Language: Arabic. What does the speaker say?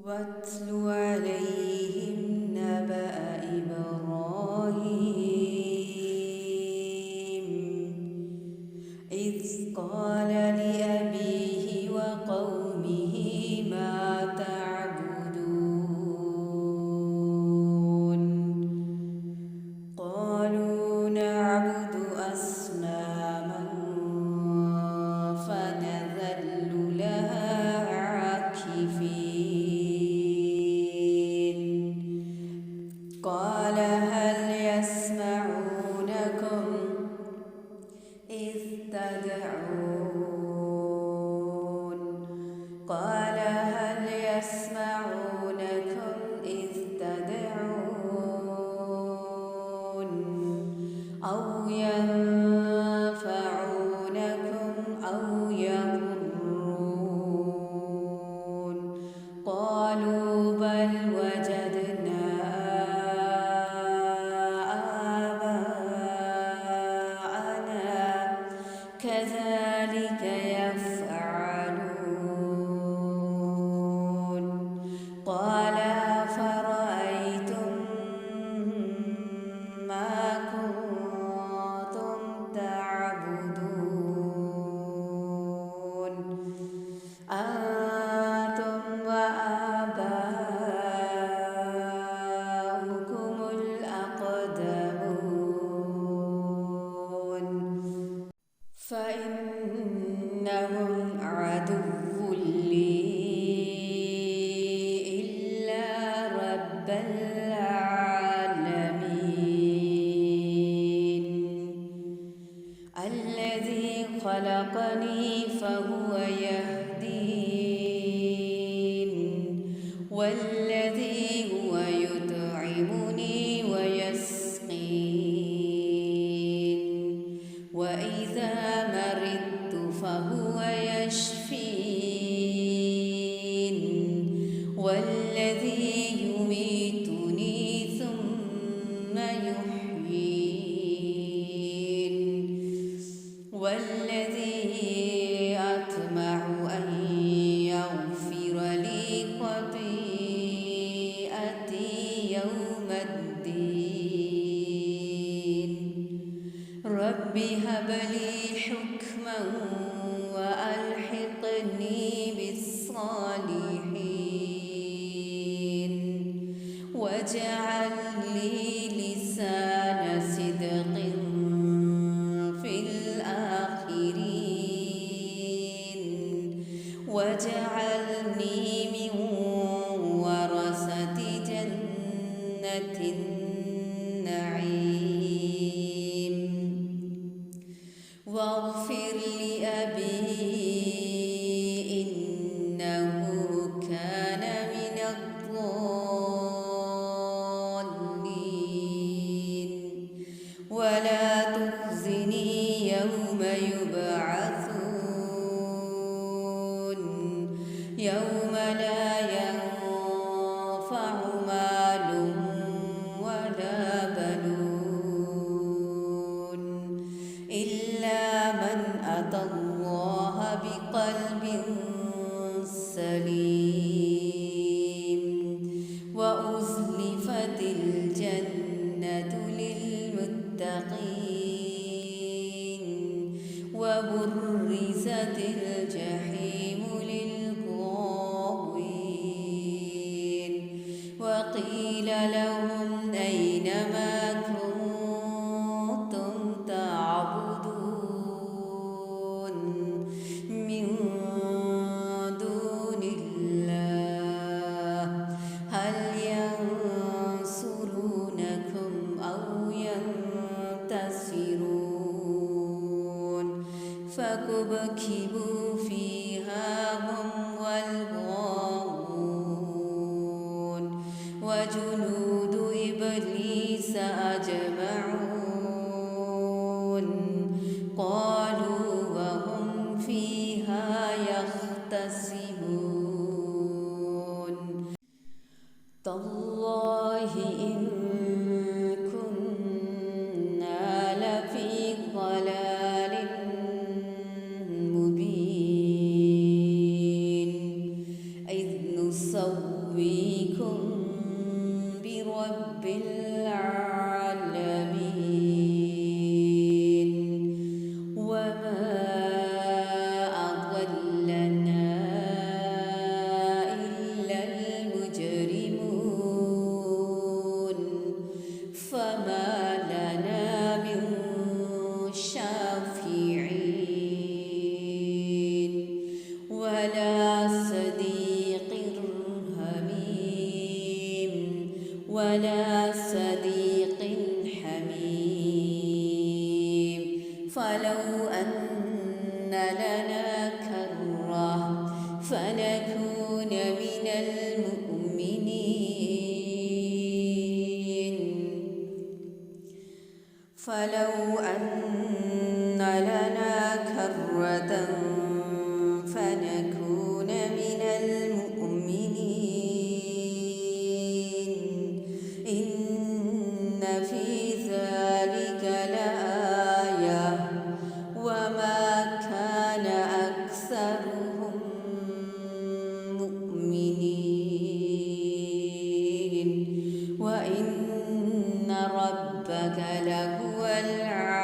واتل عليهم نبأ إبراهيم إذ قال لأبيه وقومه ما تعبدون قالوا نعبد أصناما فنظل لها عاكفين قال هل يسمعونكم إذ تدعون قال هل يسمعونكم إذ تدعون أو ينفعونكم أو يضرون قالوا بل وجدنا آباءنا كذلك يفعلون قال أفرأيتم ما كنتم تعبدون أنتم وآباؤكم الأقدمون فإنهم عدو لي إلا رب العالمين الذي خلقني فهو يهدين والذي هو يطعمني ويسقين وإذا مرضت فهو يشفين والذي يميتني ثم يحيين والذي أطمع أن يغفر لي خطيئتي يوم الدين رب هب لي حكما وألحقني بالصالحين واجعل لي لسان صدق في الآخرين واجعلني من ورثة جنة النعيم واغفر لأبي إنه كان من الضالين ولا تخزني يوم يبعثون يوم لا ينفع مال ولا بنون إلا من أتى الله بقلب سليم وأزلفت الجنة للمتقين وبرزت الجحيم للغاوين وقيل لهم أين ما كنتم تعبدون من دون الله هل ينصرونكم أو ينتصرون فكبكبوا فيها هم والغاوون وجنود إبليس أجمعون قالوا وهم فيها يختصمون تالله إن كنا لفي ضلال مبين نسويكم برب العالمين وما أضلنا إلا المجرمون فما لنا من شافعين ولا صديق حميم فلو أن لنا كرة فنكون من المؤمنين إن في ذلك لآية وما كان أكثرهم مؤمنين وإن ربك لهو العزيز